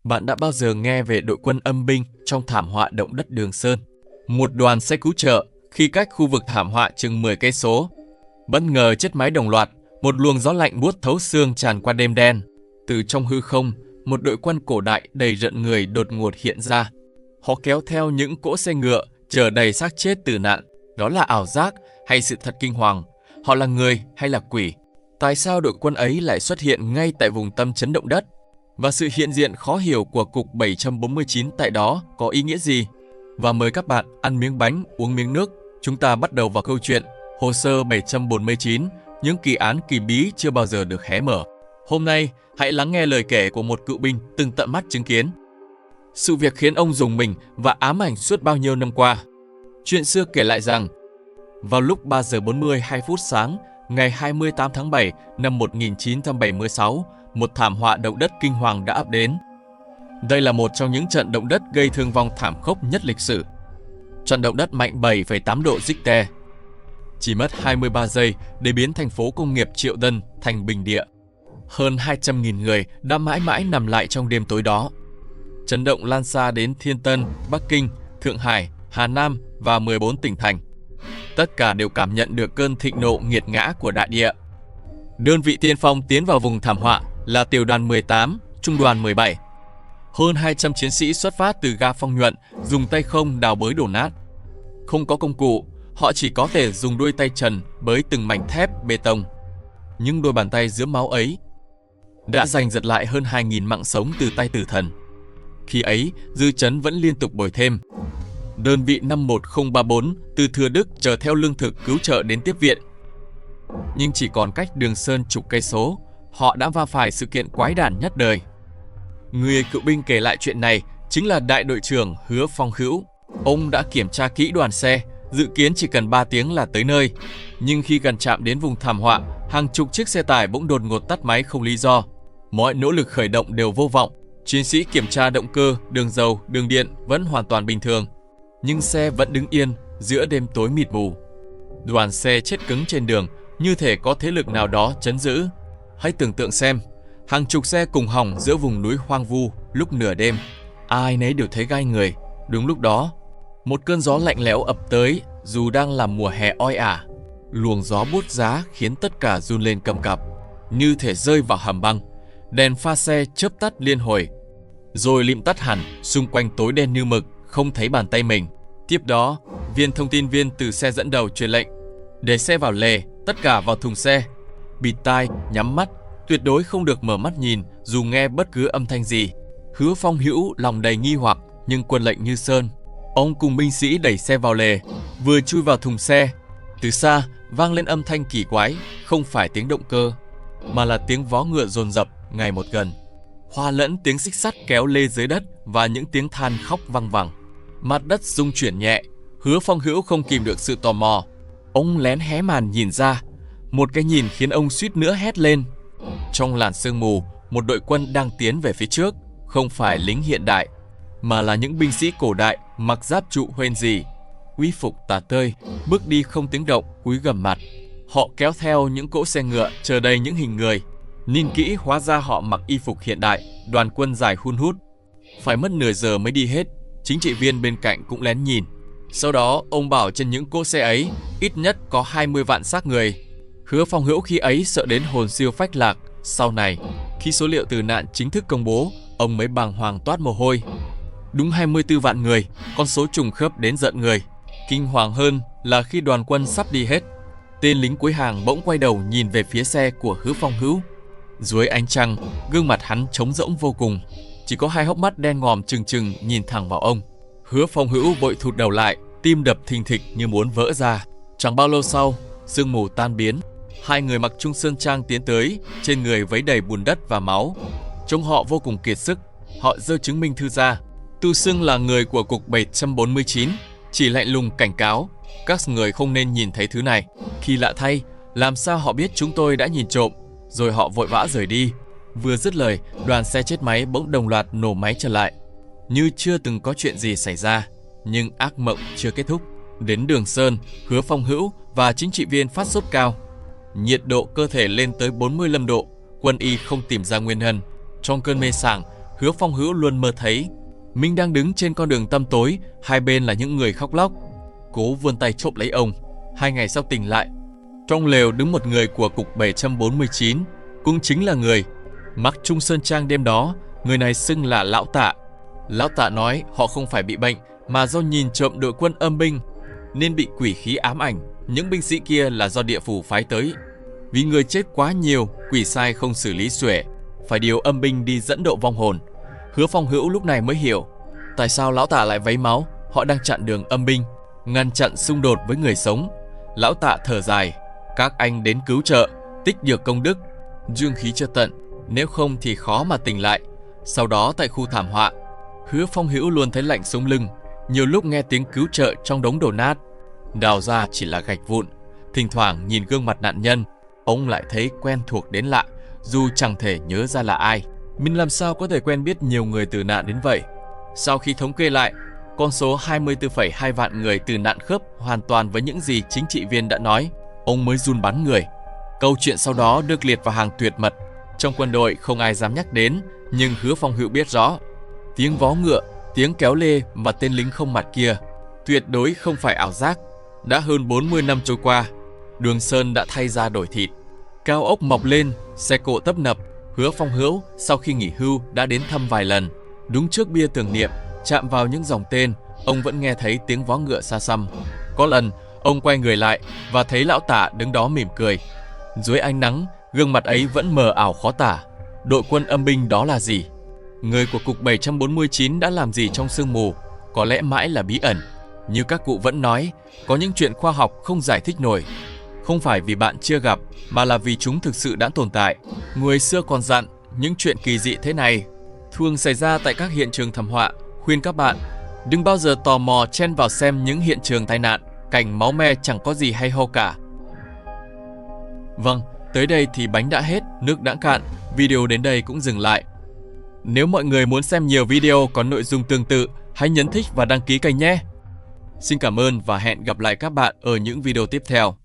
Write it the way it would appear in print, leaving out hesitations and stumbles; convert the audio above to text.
Bạn đã bao giờ nghe về đội quân âm binh trong thảm họa động đất Đường Sơn? Một đoàn xe cứu trợ khi cách khu vực thảm họa chừng 10 cây số, bất ngờ chết máy đồng loạt, một luồng gió lạnh buốt thấu xương tràn qua đêm đen. Từ trong hư không, một đội quân cổ đại đầy rợn người đột ngột hiện ra. Họ kéo theo những cỗ xe ngựa chở đầy xác chết tử nạn. Đó là ảo giác hay sự thật kinh hoàng? Họ là người hay là quỷ? Tại sao đội quân ấy lại xuất hiện ngay tại vùng tâm chấn động đất? Và sự hiện diện khó hiểu của cục 749 tại đó có ý nghĩa gì? Và mời các bạn ăn miếng bánh, uống miếng nước. Chúng ta bắt đầu vào câu chuyện Hồ sơ 749, những kỳ án kỳ bí chưa bao giờ được hé mở. Hôm nay, hãy lắng nghe lời kể của một cựu binh từng tận mắt chứng kiến sự việc khiến ông rùng mình và ám ảnh suốt bao nhiêu năm qua. Chuyện xưa kể lại rằng, vào lúc 3 giờ 42 phút sáng, ngày 28 tháng 7 năm 1976, một thảm họa động đất kinh hoàng đã ập đến. Đây là một trong những trận động đất gây thương vong thảm khốc nhất lịch sử. Trận động đất mạnh 7,8 độ Richter. Chỉ mất 23 giây để biến thành phố công nghiệp triệu dân thành bình địa. Hơn 200.000 người đã mãi mãi nằm lại trong đêm tối đó. Chấn động lan xa đến Thiên Tân, Bắc Kinh, Thượng Hải, Hà Nam và 14 tỉnh thành. Tất cả đều cảm nhận được cơn thịnh nộ nghiệt ngã của đại địa. Đơn vị tiên phong tiến vào vùng thảm họa là tiểu đoàn 18, trung đoàn 17. Hơn 200 chiến sĩ xuất phát từ ga Phong Nhuận, dùng tay không đào bới đổ nát. Không có công cụ, họ chỉ có thể dùng đuôi tay trần bới từng mảnh thép, bê tông. Nhưng đôi bàn tay dưới máu ấy đã giành giật lại hơn 2.000 mạng sống từ tay tử thần. Khi ấy, dư chấn vẫn liên tục bồi thêm. Đơn vị 51034 từ Thừa Đức chở theo lương thực cứu trợ đến tiếp viện. Nhưng chỉ còn cách Đường Sơn chục cây số, họ đã va phải sự kiện quái đản nhất đời. Người cựu binh kể lại chuyện này chính là đại đội trưởng Hứa Phong Hữu. Ông đã kiểm tra kỹ đoàn xe, dự kiến chỉ cần 3 tiếng là tới nơi. Nhưng khi gần chạm đến vùng thảm họa, hàng chục chiếc xe tải bỗng đột ngột tắt máy không lý do. Mọi nỗ lực khởi động đều vô vọng. Chiến sĩ kiểm tra động cơ, đường dầu, đường điện vẫn hoàn toàn bình thường. Nhưng xe vẫn đứng yên giữa đêm tối mịt mù. Đoàn xe chết cứng trên đường, như thể có thế lực nào đó trấn giữ. Hãy tưởng tượng xem, hàng chục xe cùng hỏng giữa vùng núi hoang vu lúc nửa đêm. Ai nấy đều thấy gai người. Đúng lúc đó, một cơn gió lạnh lẽo ập tới dù đang là mùa hè oi ả. Luồng gió buốt giá khiến tất cả run lên cầm cập, như thể rơi vào hầm băng. Đèn pha xe chớp tắt liên hồi, rồi lịm tắt hẳn, xung quanh tối đen như mực, không thấy bàn tay mình. Tiếp đó, viên thông tin viên từ xe dẫn đầu truyền lệnh: để xe vào lề, tất cả vào thùng xe. Bịt tai, nhắm mắt, tuyệt đối không được mở mắt nhìn dù nghe bất cứ âm thanh gì. Hứa Phong Hữu lòng đầy nghi hoặc nhưng quân lệnh như sơn. Ông cùng binh sĩ đẩy xe vào lề, vừa chui vào thùng xe. Từ xa vang lên âm thanh kỳ quái, không phải tiếng động cơ mà là tiếng vó ngựa dồn dập ngày một gần, hòa lẫn tiếng xích sắt kéo lê dưới đất và những tiếng than khóc văng vẳng. Mặt đất rung chuyển nhẹ. Hứa Phong Hữu không kìm được sự tò mò. Ông lén hé màn nhìn ra. Một cái nhìn khiến ông suýt nữa hét lên. Trong làn sương mù, một đội quân đang tiến về phía trước. Không phải lính hiện đại, mà là những binh sĩ cổ đại mặc giáp trụ hoen gì, uy phục tả tơi, bước đi không tiếng động, cúi gằm mặt. Họ kéo theo những cỗ xe ngựa chở đầy những hình người. Nhìn kỹ hóa ra họ mặc y phục hiện đại, đoàn quân dài hun hút. Phải mất nửa giờ mới đi hết. Chính trị viên bên cạnh cũng lén nhìn. Sau đó ông bảo trên những cỗ xe ấy ít nhất có 20 vạn xác người. Hứa Phong Hữu khi ấy sợ đến hồn siêu phách lạc. Sau này, khi số liệu tử nạn chính thức công bố, ông mới bàng hoàng toát mồ hôi. Đúng 24 vạn người, con số trùng khớp đến giận người. Kinh hoàng hơn là khi đoàn quân sắp đi hết, tên lính cuối hàng bỗng quay đầu nhìn về phía xe của Hứa Phong Hữu. Dưới ánh trăng, gương mặt hắn trống rỗng vô cùng, chỉ có hai hốc mắt đen ngòm trừng trừng nhìn thẳng vào ông. Hứa Phong Hữu vội thụt đầu lại, tim đập thình thịch như muốn vỡ ra. Chẳng bao lâu sau, sương mù tan biến. Hai người mặc trung sơn trang tiến tới, trên người vấy đầy bùn đất và máu. Trông họ vô cùng kiệt sức. Họ giơ chứng minh thư ra, tự xưng là người của cục 749, chỉ lạnh lùng cảnh cáo các người không nên nhìn thấy thứ này. Khi lạ thay, làm sao họ biết chúng tôi đã nhìn trộm? Rồi họ vội vã rời đi. Vừa dứt lời, đoàn xe chết máy bỗng đồng loạt nổ máy trở lại, như chưa từng có chuyện gì xảy ra. Nhưng ác mộng chưa kết thúc. Đến Đường Sơn, Hứa Phong Hữu và chính trị viên phát sốt cao. Nhiệt độ cơ thể lên tới 45 độ. Quân y không tìm ra nguyên nhân. Trong cơn mê sảng, Hứa Phong Hữu luôn mơ thấy mình đang đứng trên con đường tăm tối, hai bên là những người khóc lóc. Cố vươn tay chộp lấy ông. 2 ngày sau tỉnh lại, trong lều đứng một người của cục 749, cũng chính là người mặc trung sơn trang đêm đó. Người này xưng là Lão Tạ. Lão Tạ nói họ không phải bị bệnh, mà do nhìn trộm đội quân âm binh nên bị quỷ khí ám ảnh. Những binh sĩ kia là do địa phủ phái tới. Vì người chết quá nhiều, quỷ sai không xử lý xuể, phải điều âm binh đi dẫn độ vong hồn. Hứa Phong Hữu lúc này mới hiểu tại sao Lão Tạ lại vấy máu. Họ đang chặn đường âm binh, ngăn chặn xung đột với người sống. Lão Tạ thở dài, các anh đến cứu trợ, tích được công đức, dương khí chưa tận, nếu không thì khó mà tỉnh lại. Sau đó tại khu thảm họa, Hứa Phong Hữu luôn thấy lạnh sống lưng. Nhiều lúc nghe tiếng cứu trợ trong đống đổ nát, đào ra chỉ là gạch vụn. Thỉnh thoảng nhìn gương mặt nạn nhân, ông lại thấy quen thuộc đến lạ, dù chẳng thể nhớ ra là ai. Mình làm sao có thể quen biết nhiều người tử nạn đến vậy? Sau khi thống kê lại, con số 24,2 vạn người tử nạn khớp hoàn toàn với những gì chính trị viên đã nói, ông mới run bắn người. Câu chuyện sau đó được liệt vào hàng tuyệt mật. Trong quân đội không ai dám nhắc đến, nhưng Hứa Phong Hữu biết rõ. Tiếng vó ngựa, tiếng kéo lê và tên lính không mặt kia tuyệt đối không phải ảo giác. Đã hơn 40 năm trôi qua, Đường Sơn đã thay da đổi thịt. Cao ốc mọc lên, xe cộ tấp nập. Hứa Phong Hữu sau khi nghỉ hưu đã đến thăm vài lần. Đúng trước bia tưởng niệm, chạm vào những dòng tên, ông vẫn nghe thấy tiếng vó ngựa xa xăm. Có lần, ông quay người lại và thấy Lão Tạ đứng đó mỉm cười. Dưới ánh nắng, gương mặt ấy vẫn mờ ảo khó tả. Đội quân âm binh đó là gì? Người của cục 749 đã làm gì trong sương mù? Có lẽ mãi là bí ẩn. Như các cụ vẫn nói, có những chuyện khoa học không giải thích nổi. Không phải vì bạn chưa gặp, mà là vì chúng thực sự đã tồn tại. Người xưa còn dặn, những chuyện kỳ dị thế này thường xảy ra tại các hiện trường thảm họa. Khuyên các bạn đừng bao giờ tò mò chen vào xem những hiện trường tai nạn, cảnh máu me chẳng có gì hay ho cả. Vâng, tới đây thì bánh đã hết, nước đã cạn, video đến đây cũng dừng lại. Nếu mọi người muốn xem nhiều video có nội dung tương tự, hãy nhấn thích và đăng ký kênh nhé. Xin cảm ơn và hẹn gặp lại các bạn ở những video tiếp theo.